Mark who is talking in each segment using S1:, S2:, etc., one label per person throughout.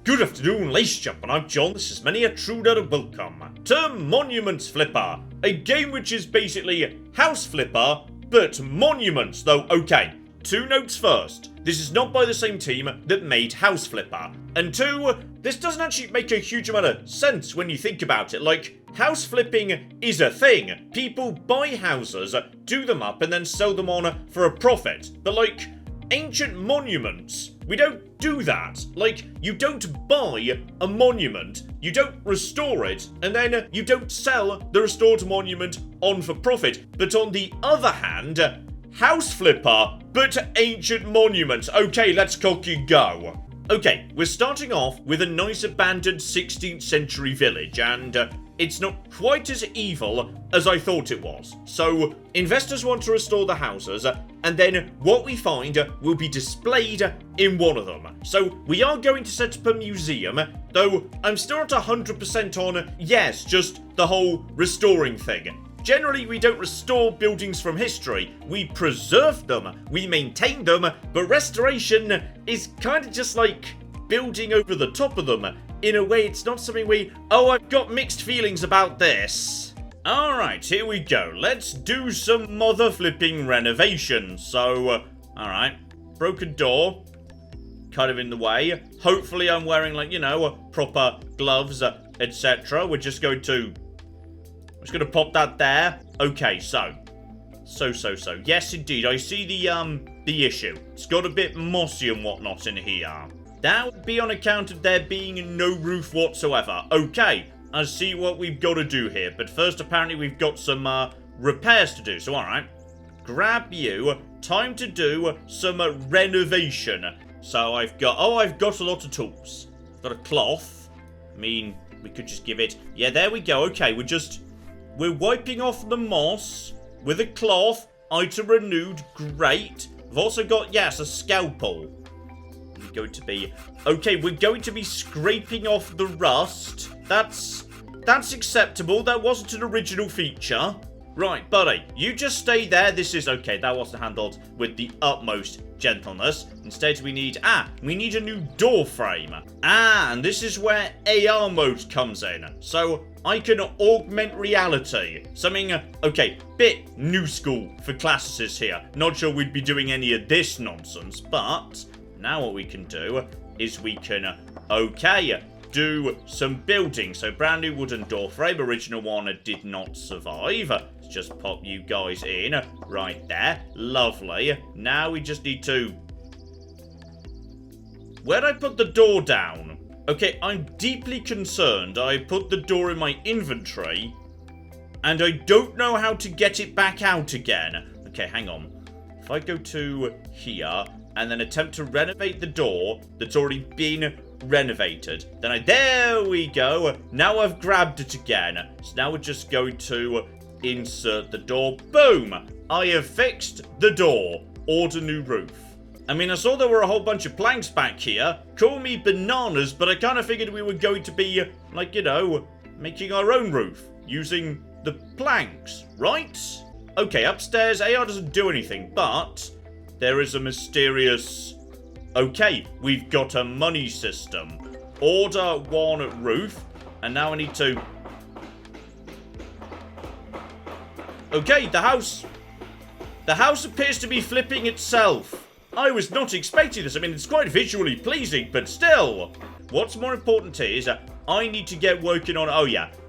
S1: Good afternoon, ladies and gentlemen, I'm John, this is many a Truder, welcome to Monuments Flipper, a game which is basically House Flipper, but Monuments, though, okay, 2 notes first, this is not by the same team that made House Flipper, and 2, this doesn't actually make a huge amount of sense when you think about it, like, house flipping is a thing, people buy houses, do them up, and then sell them on for a profit, but like, ancient monuments, we don't do that. Like, you don't buy a monument, you don't restore it, and then you don't sell the restored monument on for profit. But on the other hand, house flipper, but ancient monuments. Okay, let's cocky go. Okay, we're starting off with a nice abandoned 16th century village, and it's not quite as evil as I thought it was. So, investors want to restore the houses, and then what we find will be displayed in one of them. So, we are going to set up a museum, though I'm still not 100% on, yes, just the whole restoring thing. Generally, we don't restore buildings from history, we preserve them, we maintain them, but restoration is kind of just like building over the top of them. In a way, it's not something oh, I've got mixed feelings about this. Alright, here we go. Let's do some mother flipping renovations. So, alright. Broken door. Kind of in the way. Hopefully I'm wearing, like, you know, proper gloves, etc. We're just going to pop that there. Okay, so. Yes, indeed. I see the issue. It's got a bit mossy and whatnot in here. That would be on account of there being no roof whatsoever. Okay, I see what we've got to do here. But first, apparently, we've got some repairs to do. So, alright. Grab you. Time to do some renovation. So, I've got a lot of tools. I've got a cloth. I mean, we could just give it... Yeah, there we go. Okay, we're wiping off the moss with a cloth. Item renewed. Great. We've also got, yes, a scalpel. Going to be okay, we're going to be scraping off the rust. That's acceptable. That wasn't an original feature. Right, buddy, you just stay there. This is okay, that wasn't handled with the utmost gentleness. Instead, we need a new door frame. And this is where AR mode comes in. So I can augment reality. Something, okay, bit new school for classicists here. Not sure we'd be doing any of this nonsense, but now what we can do is we can, do some building. So brand new wooden door frame, original one did not survive. Let's just pop you guys in right there. Lovely. Now we just need to... Where'd I put the door down? Okay, I'm deeply concerned. I put the door in my inventory and I don't know how to get it back out again. Okay, hang on. If I go to here and then attempt to renovate the door that's already been renovated. Then there we go. Now I've grabbed it again. So now we're just going to insert the door. Boom! I have fixed the door. Order new roof. I mean, I saw there were a whole bunch of planks back here. Call me bananas, but I kind of figured we were going to be, like, you know, making our own roof. Using the planks, right? Okay, upstairs, AR doesn't do anything, but... there is a mysterious... Okay, we've got a money system. Order 1 roof. And now I need to... Okay, the house appears to be flipping itself. I was not expecting this. I mean, it's quite visually pleasing, but still. What's more important is I need to get working on,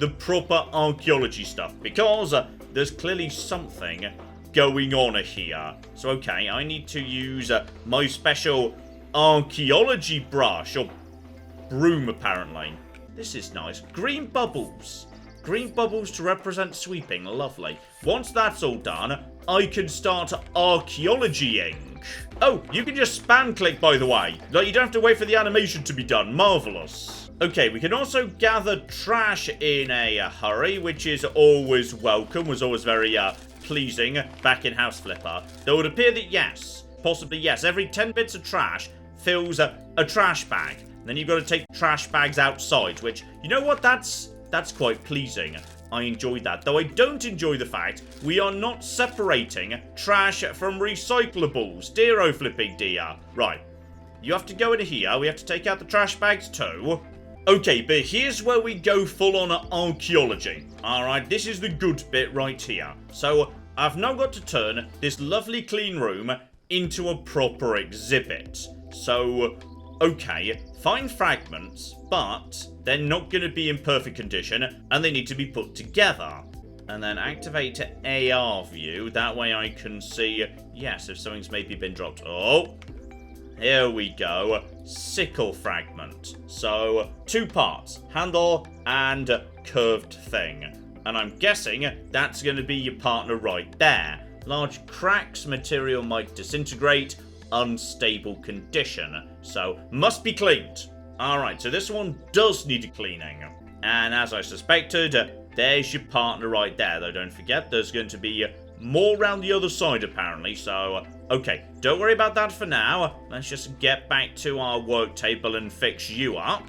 S1: the proper archaeology stuff. Because there's clearly something going on here. So, okay, I need to use my special archaeology brush, or broom, apparently. This is nice. Green bubbles. Green bubbles to represent sweeping. Lovely. Once that's all done, I can start archaeologying. Oh, you can just spam click, by the way. Like, you don't have to wait for the animation to be done. Marvelous. Okay, we can also gather trash in a hurry, which is always welcome. Was always very, pleasing back in House Flipper. Though it would appear that yes, possibly yes, every 10 bits of trash fills a trash bag. And then you've got to take trash bags outside, which, you know what, that's quite pleasing. I enjoy that, though I don't enjoy the fact we are not separating trash from recyclables. Dear oh flipping dear. Right, You have to go in here. We have to take out the trash bags too. Okay, but here's where we go full on archaeology. Alright, this is the good bit right here. So, I've now got to turn this lovely clean room into a proper exhibit. So, okay, find fragments, but they're not going to be in perfect condition, and they need to be put together. And then activate AR view, that way I can see, yes, if something's maybe been dropped. Oh, here we go. Sickle fragment. So, 2 parts. Handle and curved thing. And I'm guessing that's going to be your partner right there. Large cracks, material might disintegrate, unstable condition. So, must be cleaned. Alright, so this one does need a cleaning. And as I suspected, there's your partner right there. Though don't forget, there's going to be more around the other side apparently. So, okay, don't worry about that for now. Let's just get back to our work table and fix you up.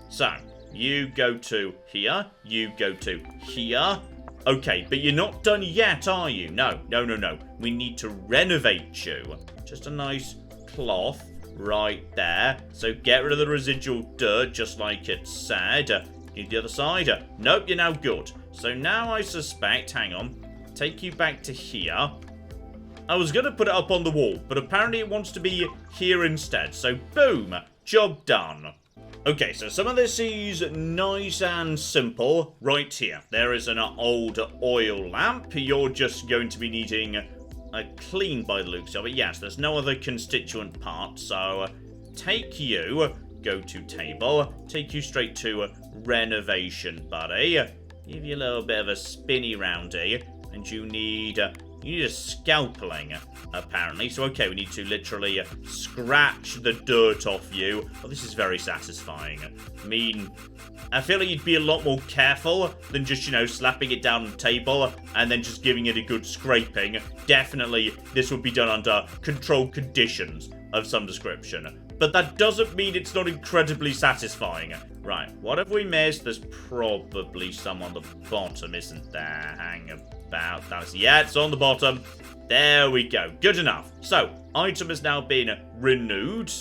S1: So, you go to here. You go to here. Okay, but you're not done yet, are you? No. We need to renovate you. Just a nice cloth right there. So get rid of the residual dirt, just like it said. Need the other side. Nope, you're now good. So now I suspect, hang on, take you back to here. I was going to put it up on the wall, but apparently it wants to be here instead. So boom, job done. Okay, so some of this is nice and simple right here. There is an old oil lamp. You're just going to be needing a clean by the looks of it. Yes, there's no other constituent parts. So take you, go to table, take you straight to renovation, buddy. Give you a little bit of a spinny roundy, and you need a scalpeling, apparently. So, okay, we need to literally scratch the dirt off you. Oh, this is very satisfying. I mean, I feel like you'd be a lot more careful than just, slapping it down on the table and then just giving it a good scraping. Definitely, this would be done under controlled conditions of some description. But that doesn't mean it's not incredibly satisfying. Right, what have we missed? There's probably some on the bottom, isn't there? Hang about. Yeah, it's on the bottom. There we go. Good enough. So, item has now been renewed.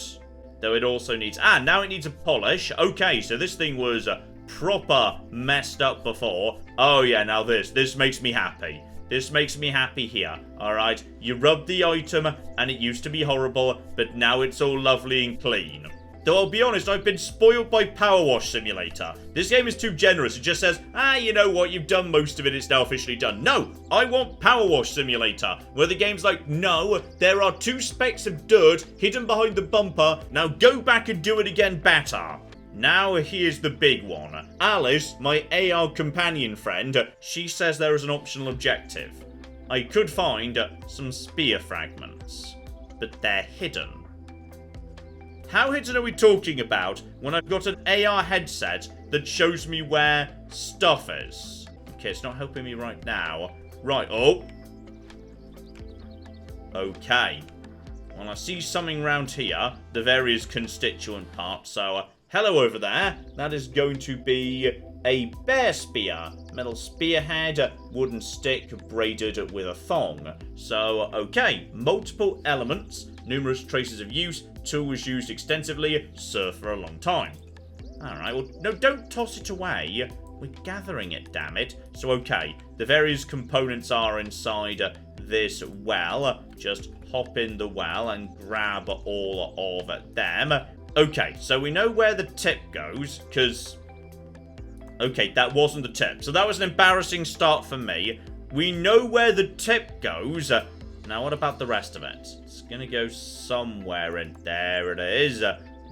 S1: Though it also needs... now it needs a polish. Okay, so this thing was proper messed up before. Oh yeah, now this makes me happy. This makes me happy here, alright? You rubbed the item, and it used to be horrible, but now it's all lovely and clean. Though I'll be honest, I've been spoiled by Power Wash Simulator. This game is too generous. It just says, you know what, you've done most of it, it's now officially done. No, I want Power Wash Simulator, where the game's like, no, there are 2 specks of dirt hidden behind the bumper, now go back and do it again better. Now here's the big one. Alice, my AR companion friend, she says there is an optional objective. I could find some spear fragments, but they're hidden. How hidden are we talking about when I've got an AR headset that shows me where stuff is? Okay, it's not helping me right now. Right, oh. Okay. Well, I see something around here, the various constituent parts, so... hello over there. That is going to be a bear spear. Metal spearhead, wooden stick braided with a thong. So, okay. Multiple elements, numerous traces of use, tool was used extensively, served for a long time. Alright, well, no, don't toss it away. We're gathering it, damn it. So, okay. The various components are inside this well. Just hop in the well and grab all of them. Okay, so we know where the tip goes, because... okay, that wasn't the tip. So that was an embarrassing start for me. We know where the tip goes. Now, what about the rest of it? It's going to go somewhere in there. It is.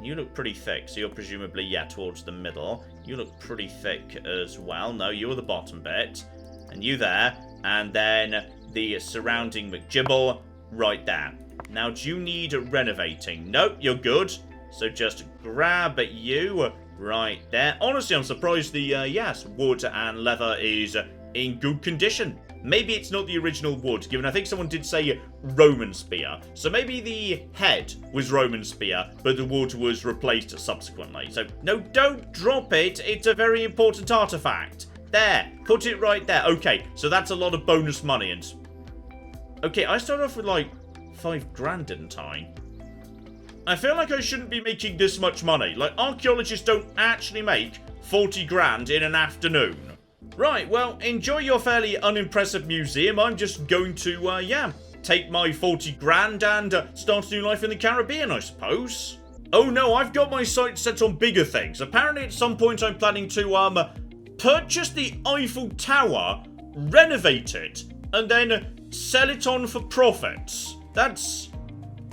S1: You look pretty thick, so you're presumably, yeah, towards the middle. You look pretty thick as well. No, you were the bottom bit. And you there. And then the surrounding McGibble right there. Now, do you need renovating? Nope, you're good. So just grab you right there. Honestly, I'm surprised the, yes, wood and leather is in good condition. Maybe it's not the original wood, given I think someone did say Roman spear. So maybe the head was Roman spear, but the wood was replaced subsequently. So, no, don't drop it. It's a very important artifact. There, put it right there. Okay, so that's a lot of bonus money. And okay, I started off with like 5 grand, didn't I? I feel like I shouldn't be making this much money. Like, archaeologists don't actually make 40 grand in an afternoon. Right, well, enjoy your fairly unimpressive museum. I'm just going to, take my 40 grand and start a new life in the Caribbean, I suppose. Oh no, I've got my sights set on bigger things. Apparently at some point I'm planning to, purchase the Eiffel Tower, renovate it, and then sell it on for profits. That's...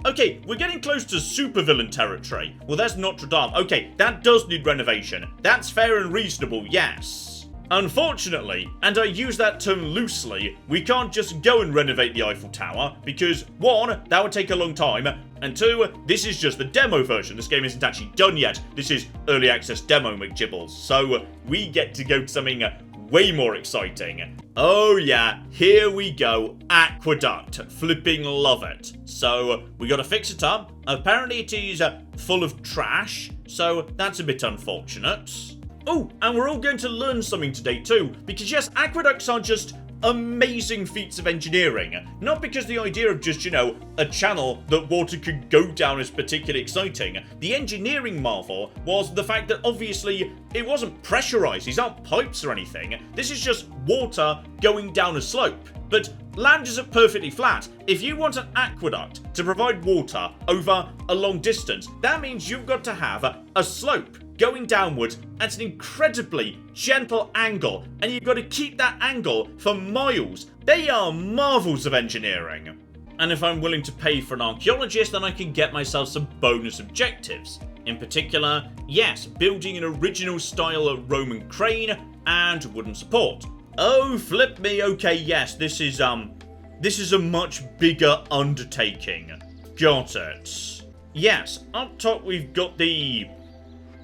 S1: Okay, we're getting close to supervillain territory. Well, there's Notre Dame. Okay, that does need renovation. That's fair and reasonable, yes. Unfortunately, and I use that term loosely, we can't just go and renovate the Eiffel Tower, because 1, that would take a long time, and 2, this is just the demo version. This game isn't actually done yet. This is early access demo, McGibbles. So, we get to go to something way more exciting. Oh yeah, here we go. Aqueduct. Flipping love it. So, we gotta fix it up. Apparently it is full of trash, so that's a bit unfortunate. Oh, and we're all going to learn something today too, because yes, aqueducts are just amazing feats of engineering. Not because the idea of just, a channel that water could go down is particularly exciting. The engineering marvel was the fact that obviously it wasn't pressurized. These aren't pipes or anything. This is just water going down a slope. But land isn't perfectly flat. If you want an aqueduct to provide water over a long distance, that means you've got to have a slope going downwards at an incredibly gentle angle, and you've got to keep that angle for miles. They are marvels of engineering. And if I'm willing to pay for an archaeologist, then I can get myself some bonus objectives. In particular, yes, building an original style Roman crane and wooden support. Oh, flip me, okay, yes, this is a much bigger undertaking. Got it. Yes, up top we've got the...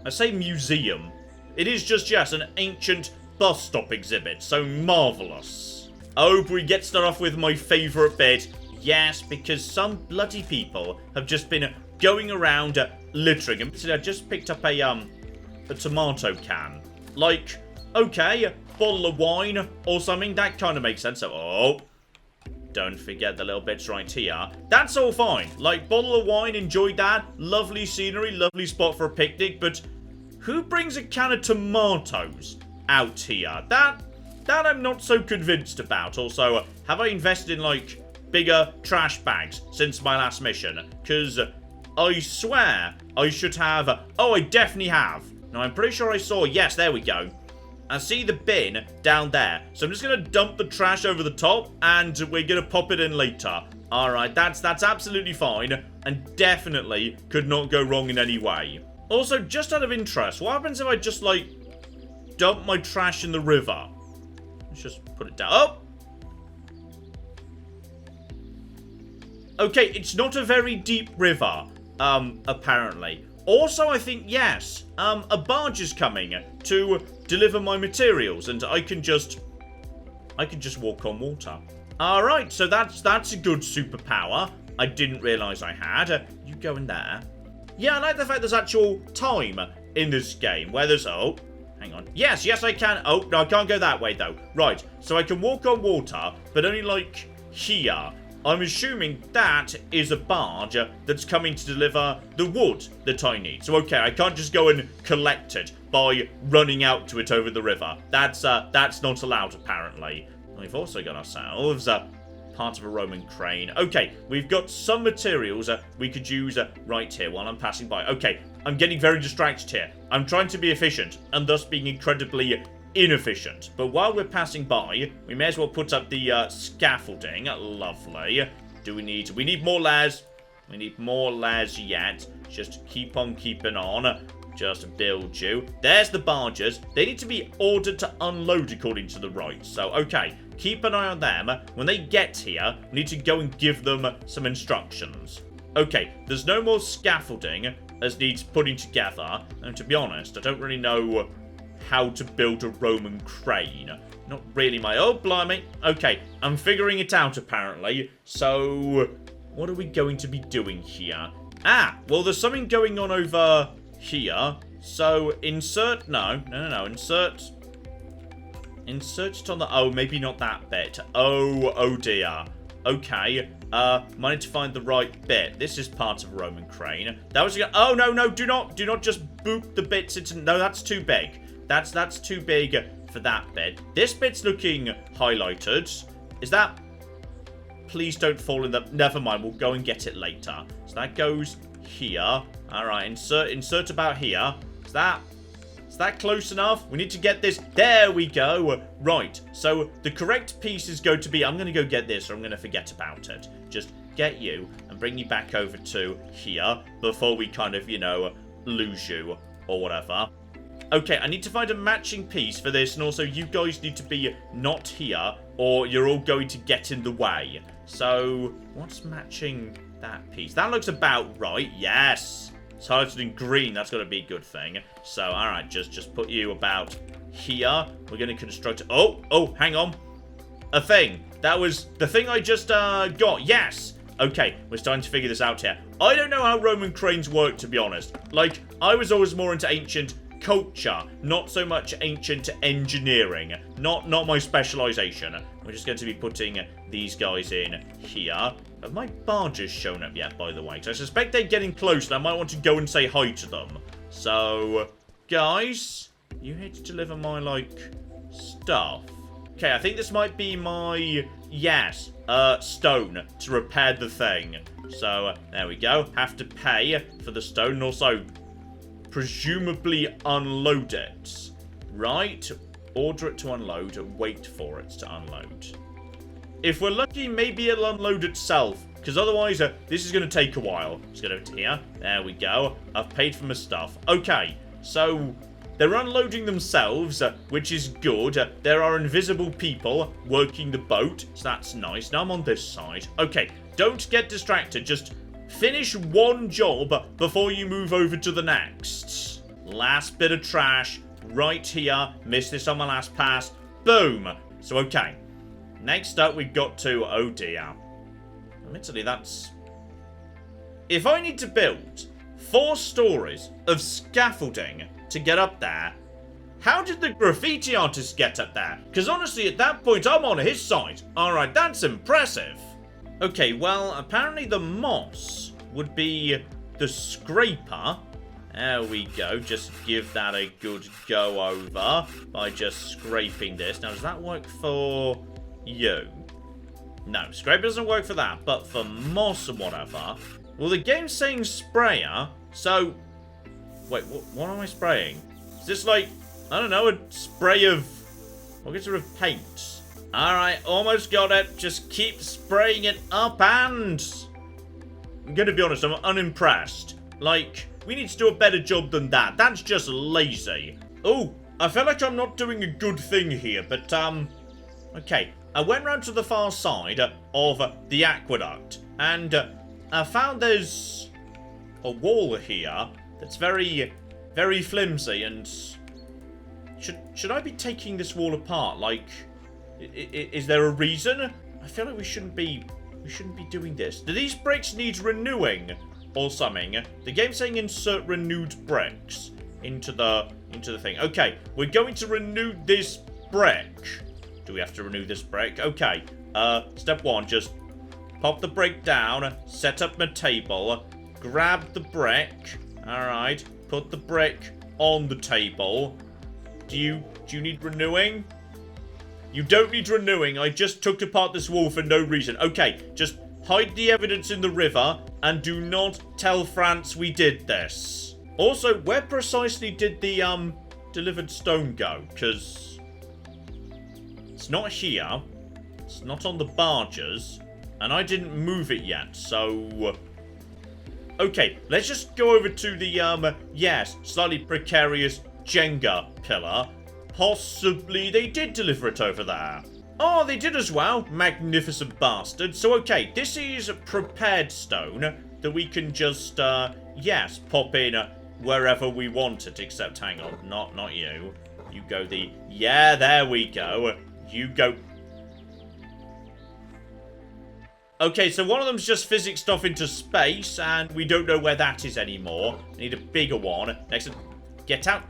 S1: I say museum. It is just, yes, an ancient bus stop exhibit, so marvellous. Oh, but we get started off with my favourite bit. Yes, because some bloody people have just been going around littering. And I just picked up a tomato can. Like, okay, a bottle of wine or something, that kind of makes sense. So, oh, don't forget the little bits right here. That's all fine. Like, bottle of wine, enjoyed that. Lovely scenery, lovely spot for a picnic, but who brings a can of tomatoes out here? That I'm not so convinced about. Also, have I invested in, like, bigger trash bags since my last mission? Because I swear I should have... Oh, I definitely have. Now, I'm pretty sure I saw... Yes, there we go. I see the bin down there. So I'm just going to dump the trash over the top, and we're going to pop it in later. Alright, that's absolutely fine, and definitely could not go wrong in any way. Also, just out of interest, what happens if I just, like, dump my trash in the river? Let's just put it down. Oh! Okay, it's not a very deep river, apparently. Also, I think, yes, a barge is coming to deliver my materials, and I can just walk on water. Alright, so that's a good superpower. I didn't realise I had. You go in there. Yeah, I like the fact there's actual time in this game, where there's... Oh, hang on. Yes, I can. Oh, no, I can't go that way, though. Right, so I can walk on water, but only, like, here. I'm assuming that is a barge that's coming to deliver the wood that I need. So, okay, I can't just go and collect it by running out to it over the river. That's not allowed, apparently. We've also got ourselves part of a Roman crane. Okay, we've got some materials we could use right here while I'm passing by. Okay, I'm getting very distracted here. I'm trying to be efficient, and thus being incredibly inefficient. But while we're passing by, we may as well put up the scaffolding. Lovely. We need more layers. We need more layers yet. Just keep on keeping on. Just build you. There's the barges. They need to be ordered to unload according to the rights. So, okay, keep an eye on them. When they get here, we need to go and give them some instructions. Okay, there's no more scaffolding as needs putting together. And to be honest, I don't really know how to build a Roman crane. Not really my... Oh, blimey. Okay, I'm figuring it out, apparently. So, what are we going to be doing here? Ah, well, there's something going on over here. So, insert... No. Insert it on the... Oh, maybe not that bit. Oh dear. Okay. Might to find the right bit. This is part of a Roman crane. That was... Oh, no. Do not just boop the bits into... No, that's too big. That's too big for that bit. This bit's looking highlighted. Is that... Please don't fall in the... Never mind. We'll go and get it later. So that goes here. All right. Insert about here. Is that close enough? We need to get this. There we go. Right. So the correct piece is going to be... I'm going to go get this or I'm going to forget about it. Just get you and bring you back over to here before we kind of, you know, lose you or whatever. Okay, I need to find a matching piece for this, and also you guys need to be not here or you're all going to get in the way. So, what's matching that piece? That looks about right. Yes. It's highlighted in green. That's got to be a good thing. So, alright, just put you about here. We're going to construct... Oh, hang on. A thing. That was the thing I just got. Yes. Okay, we're starting to figure this out here. I don't know how Roman cranes work, to be honest. Like, I was always more into ancient culture, not so much ancient engineering. Not my specialization. We're just going to be putting these guys in here. Have my barges shown up yet, by the way? Because I suspect they're getting close, and I might want to go and say hi to them. So, guys, you here to deliver my, like, stuff? Okay, I think this might be my, yes, stone to repair the thing. So, there we go. Have to pay for the stone and also presumably unload it. Right? Order it to unload and wait for it to unload. If we're lucky, maybe it'll unload itself. Because otherwise, this is going to take a while. Let's get over to here. There we go. I've paid for my stuff. Okay, so they're unloading themselves, which is good. There are invisible people working the boat, so that's nice. Now I'm on this side. Okay, don't get distracted. Just finish one job before you move over to the next. Last bit of trash right here. Missed this on my last pass. Boom. So, okay. Next up, we've got to... Oh, dear. Admittedly, that's... If I need to build 4 stories of scaffolding to get up there, how did the graffiti artist get up there? Because honestly, at that point, I'm on his side. Alright, that's impressive. Okay, well, apparently the moss would be the scraper. There we go. Just give that a good go over by just scraping this. Now, does that work for you? No, scraper doesn't work for that, but for moss and whatever. Well, the game's saying sprayer, so... Wait, what am I spraying? Is this like, I don't know, a spray of... what sort of paint? Alright, almost got it. Just keep spraying it up and... I'm gonna be honest, I'm unimpressed. Like, we need to do a better job than that. That's just lazy. Oh, I feel like I'm not doing a good thing here, but, okay. I went round to the far side of the aqueduct, and I found there's a wall here that's very, very flimsy, and should I be taking this wall apart? Like, is there a reason? I feel like we shouldn't be doing this. Do these bricks need renewing or something? The game's saying insert renewed bricks into the thing. Okay, we're going to renew this brick. Do we have to renew this brick? Okay. Step 1, just pop the brick down, set up my table, grab the brick. Alright, put the brick on the table. Do you need renewing? You don't need renewing. I just took apart this wall for no reason. Okay, just hide the evidence in the river and do not tell France we did this. Also, where precisely did the delivered stone go? Because it's not here. It's not on the barges. And I didn't move it yet, so... Okay, let's just go over to the, yes, slightly precarious Jenga pillar. Possibly they did deliver it over there. Oh, they did as well. Magnificent bastard. So, okay, this is prepared stone that we can just, yes, pop in wherever we want it. Except, hang on, not you. You go the... Yeah, there we go. You go... Okay, so one of them's just physics stuff into space, and we don't know where that is anymore. I need a bigger one. Next, get out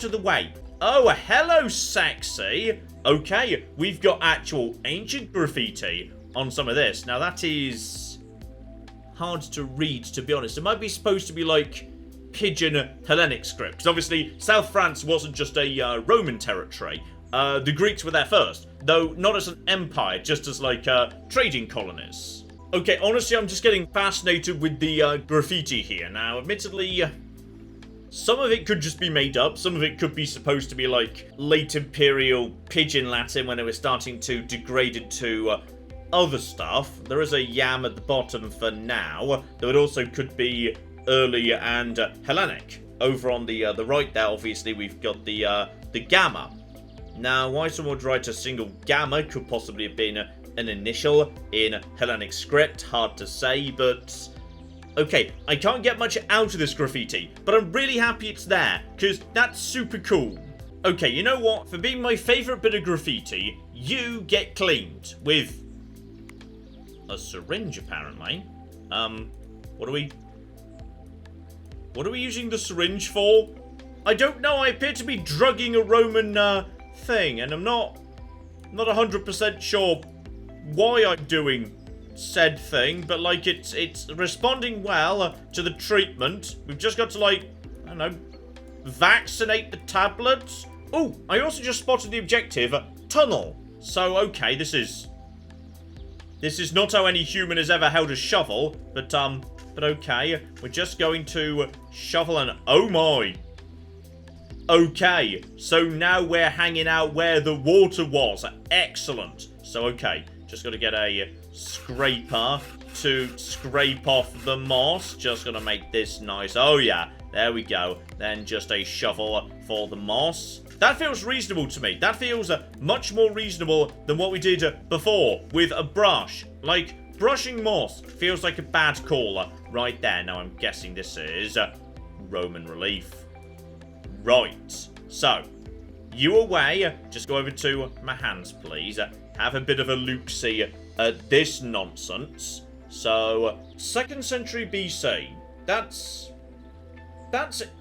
S1: of the way. Oh, hello, sexy. Okay, we've got actual ancient graffiti on some of this. Now, that is hard to read, to be honest. It might be supposed to be like Pigeon Hellenic script, because obviously South France wasn't just a Roman territory. The Greeks were there first, though not as an empire, just as like trading colonies. Okay, honestly, I'm just getting fascinated with the graffiti here. Now, admittedly, some of it could just be made up. Some of it could be supposed to be like late imperial Pigeon Latin when it was starting to degrade into other stuff. There is a yam at the bottom for now, though it also could be early and Hellenic. Over on the right there, obviously, we've got the gamma. Now, why someone would write a single gamma could possibly have been an initial in Hellenic script. Hard to say, but okay, I can't get much out of this graffiti, but I'm really happy it's there, because that's super cool. Okay, you know what? For being my favourite bit of graffiti, you get cleaned with a syringe, apparently. What are we using the syringe for? I don't know. I appear to be drugging a Roman thing, and I'm not 100% sure why I'm doing said thing, but like it's responding well to the treatment. We've just got to, like, I don't know, vaccinate the tablets. Oh, I also just spotted the objective, tunnel. So okay, this is not how any human has ever held a shovel, but okay, we're just going to shovel and oh my. Okay, so now we're hanging out where the water was. Excellent. So okay, just got to get a scraper to scrape off the moss. Just gonna make this nice. Oh yeah, there we go. Then just a shovel for the moss. That feels reasonable to me. That feels much more reasonable than what we did before with a brush. Like, brushing moss feels like a bad call right there. Now, I'm guessing this is Roman relief. Right. So, you away. Just go over to my hands, please. Have a bit of a look-see at this nonsense. So, 2nd century BC. That's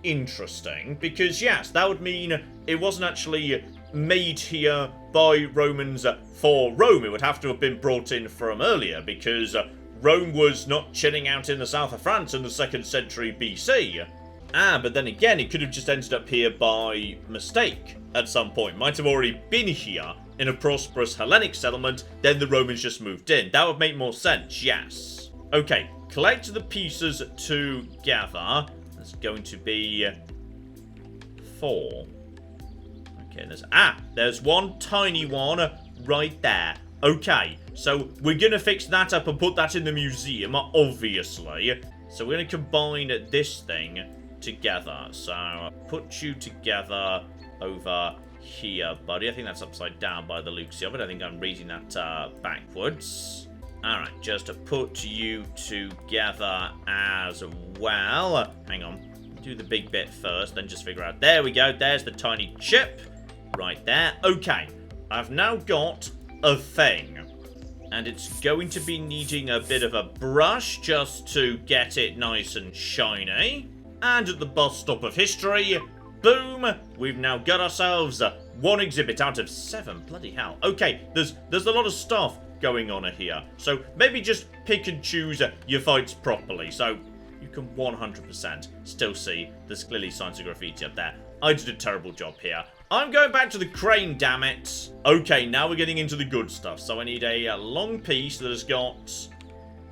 S1: interesting, because yes, that would mean it wasn't actually made here by Romans for Rome. It would have to have been brought in from earlier, because Rome was not chilling out in the south of France in the 2nd century BC. But then again, it could have just ended up here by mistake at some point. Might have already been here in a prosperous Hellenic settlement, then the Romans just moved in. That would make more sense, yes. Okay, collect the pieces together. That's going to be 4. Okay, there's one tiny one right there. Okay, so we're going to fix that up and put that in the museum, obviously. So we're going to combine this thing together. So put you together over here, buddy. I think that's upside down by the looks of it. I think I'm reading that backwards. Alright, just to put you together as well. Hang on. Do the big bit first, then just figure out. There we go. There's the tiny chip. Right there. Okay. I've now got a thing. And it's going to be needing a bit of a brush just to get it nice and shiny. And at the bus stop of history, boom, we've now got ourselves one exhibit out of 7. Bloody hell. Okay, there's a lot of stuff going on here. So maybe just pick and choose your fights properly. So you can 100% still see there's clearly signs of graffiti up there. I did a terrible job here. I'm going back to the crane, damn it. Okay, now we're getting into the good stuff. So I need a long piece that has got,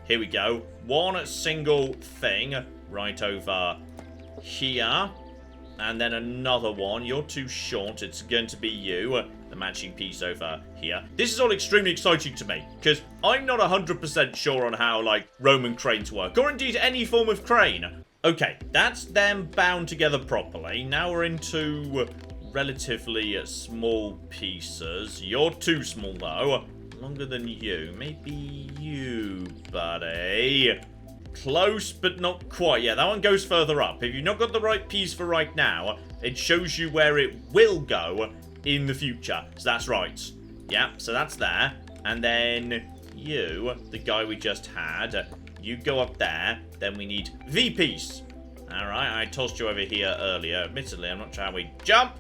S1: here we go, one single thing right over here. And then another one. You're too short. It's going to be you. The matching piece over here. This is all extremely exciting to me, because I'm not 100% sure on how, like, Roman cranes work, or indeed any form of crane. Okay, that's them bound together properly. Now we're into relatively small pieces. You're too small, though. Longer than you. Maybe you, buddy. Close, but not quite. Yeah, that one goes further up. If you've not got the right piece for right now, it shows you where it will go in the future. So that's right. Yeah, so that's there. And then you, the guy we just had, you go up there. Then we need the piece. Alright, I tossed you over here earlier. Admittedly, I'm not sure how we jump.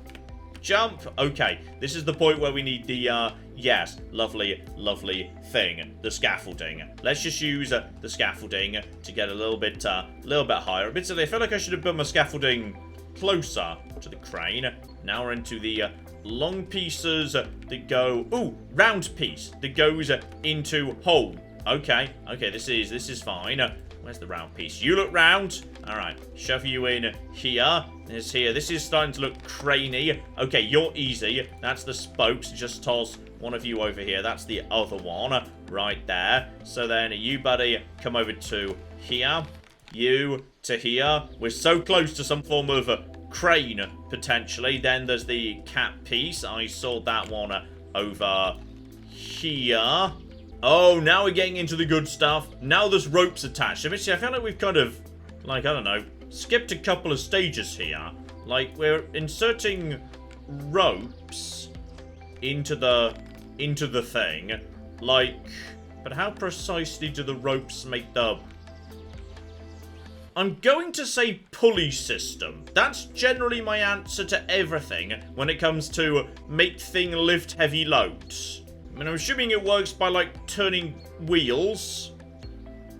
S1: Jump. Okay, this is the point where we need the, yes, lovely, lovely thing. The scaffolding. Let's just use the scaffolding to get a little bit higher. Admittedly, I feel like I should have built my scaffolding closer to the crane. Now we're into the long pieces that go... Ooh, round piece that goes into hole. Okay, this is fine. Where's the round piece? You look round. Alright, shove you in here. This here. This is starting to look craney. Okay, you're easy. That's the spokes. Just toss one of you over here. That's the other one right there. So then you, buddy, come over to here. You to here. We're so close to some form of crane, potentially. Then there's the cap piece. I saw that one over here. Oh, now we're getting into the good stuff. Now there's ropes attached. I feel like we've kind of, like, I don't know, skipped a couple of stages here. Like, we're inserting ropes into the thing. Like, but how precisely do the ropes make the... I'm going to say pulley system. That's generally my answer to everything when it comes to make thing lift heavy loads. I mean, I'm assuming it works by, like, turning wheels.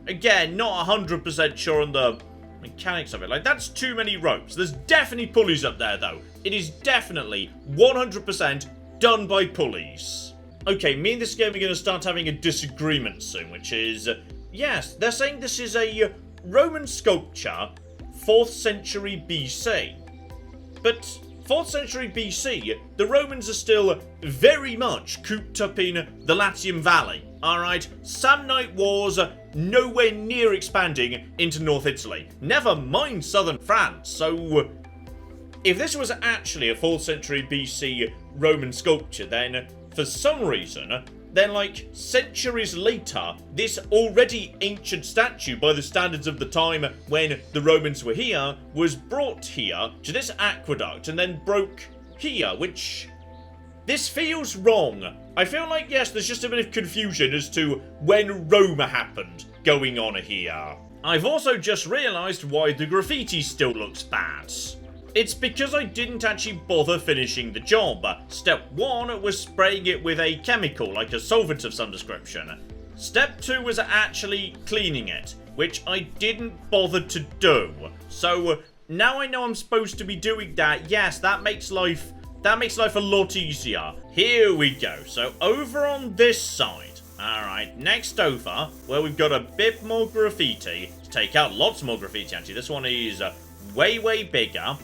S1: Again, not 100% sure on the mechanics of it. Like, that's too many ropes. There's definitely pulleys up there, though. It is definitely 100% done by pulleys. Okay, me and this game are going to start having a disagreement soon, which is... yes, they're saying this is a Roman sculpture, 4th century BC. But... 4th century BC, the Romans are still very much cooped up in the Latium Valley. Alright, Samnite wars nowhere near expanding into North Italy. Never mind southern France. So, if this was actually a 4th century BC Roman sculpture, then for some reason, then like centuries later, this already ancient statue by the standards of the time when the Romans were here was brought here to this aqueduct and then broke here, which... this feels wrong. I feel like, yes, there's just a bit of confusion as to when Rome happened going on here. I've also just realised why the graffiti still looks bad. It's because I didn't actually bother finishing the job. Step 1 was spraying it with a chemical, like a solvent of some description. Step 2 was actually cleaning it, which I didn't bother to do. So, now I know I'm supposed to be doing that. Yes, that makes life a lot easier. Here we go. So, over on this side. Alright, next over, where we've got a bit more graffiti. To take out lots more graffiti, actually. This one is way, way bigger.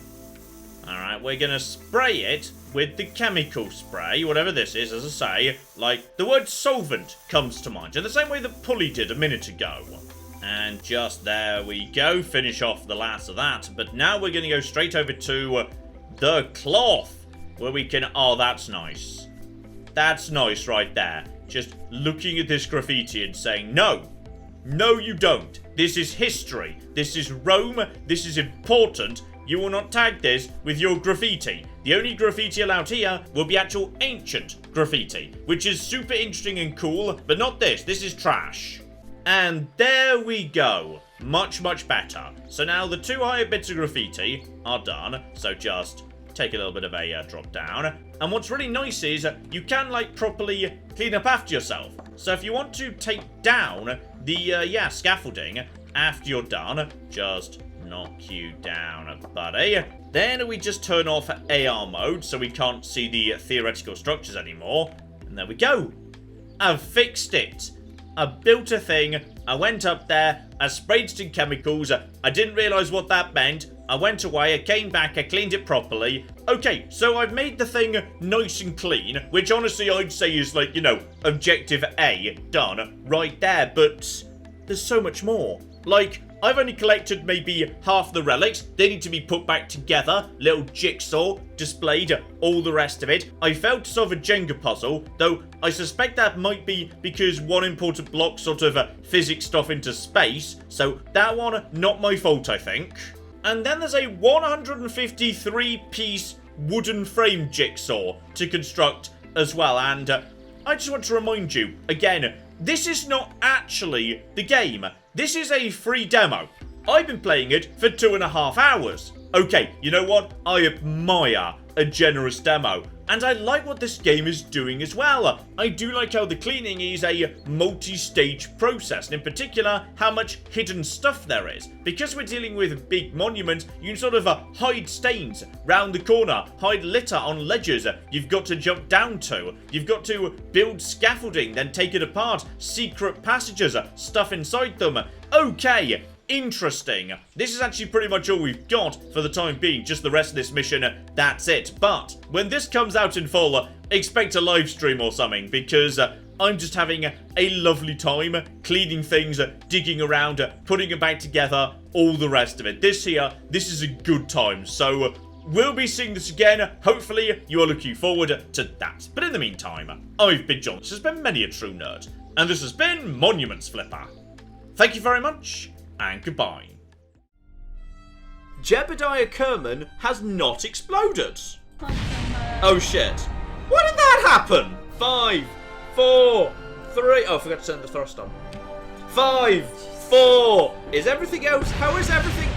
S1: Alright, we're gonna spray it with the chemical spray, whatever this is, as I say. Like, the word solvent comes to mind, in the same way that pulley did a minute ago. And just there we go, finish off the last of that. But now we're gonna go straight over to the cloth, where we can... oh, that's nice. That's nice right there. Just looking at this graffiti and saying, no. No, you don't. This is history. This is Rome. This is important. You will not tag this with your graffiti. The only graffiti allowed here will be actual ancient graffiti, which is super interesting and cool, but not this. This is trash. And there we go. Much, much better. So now the 2 higher bits of graffiti are done. So just take a little bit of a drop down. And what's really nice is you can, like, properly clean up after yourself. So if you want to take down the, scaffolding after you're done, just... knock you down, buddy. Then we just turn off AR mode so we can't see the theoretical structures anymore. And there we go. I've fixed it. I built a thing. I went up there. I sprayed some chemicals. I didn't realise what that meant. I went away. I came back. I cleaned it properly. Okay, so I've made the thing nice and clean, which honestly I'd say is, like, you know, objective A done right there. But there's so much more. Like, I've only collected maybe half the relics. They need to be put back together. Little jigsaw, displayed, all the rest of it. I failed to solve a Jenga puzzle, though I suspect that might be because one important block sort of physicsed off into space. So that one, not my fault, I think. And then there's a 153-piece wooden frame jigsaw to construct as well. And I just want to remind you, again, this is not actually the game. This is a free demo. I've been playing it for 2.5 hours. Okay, you know what? I admire a generous demo. And I like what this game is doing as well. I do like how the cleaning is a multi-stage process, and in particular, how much hidden stuff there is. Because we're dealing with a big monument, you can sort of hide stains round the corner, hide litter on ledges you've got to jump down to. You've got to build scaffolding, then take it apart, secret passages, stuff inside them. Okay. Interesting. This is actually pretty much all we've got for the time being, just the rest of this mission, that's it. But when this comes out in full, expect a live stream or something, because I'm just having a lovely time cleaning things, digging around, putting it back together, all the rest of it. This is a good time, so we'll be seeing this again. Hopefully you are looking forward to that. But in the meantime, I've been John, this has been Many a True Nerd, and this has been Monuments Flipper. Thank you very much, and goodbye. Jebediah Kerman has not exploded. Oh shit. Why did that happen? 5, 4, 3. Oh, I forgot to turn the thrust on. 5, 4. Is everything else? How is everything?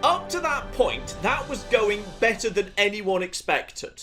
S1: Up to that point, that was going better than anyone expected.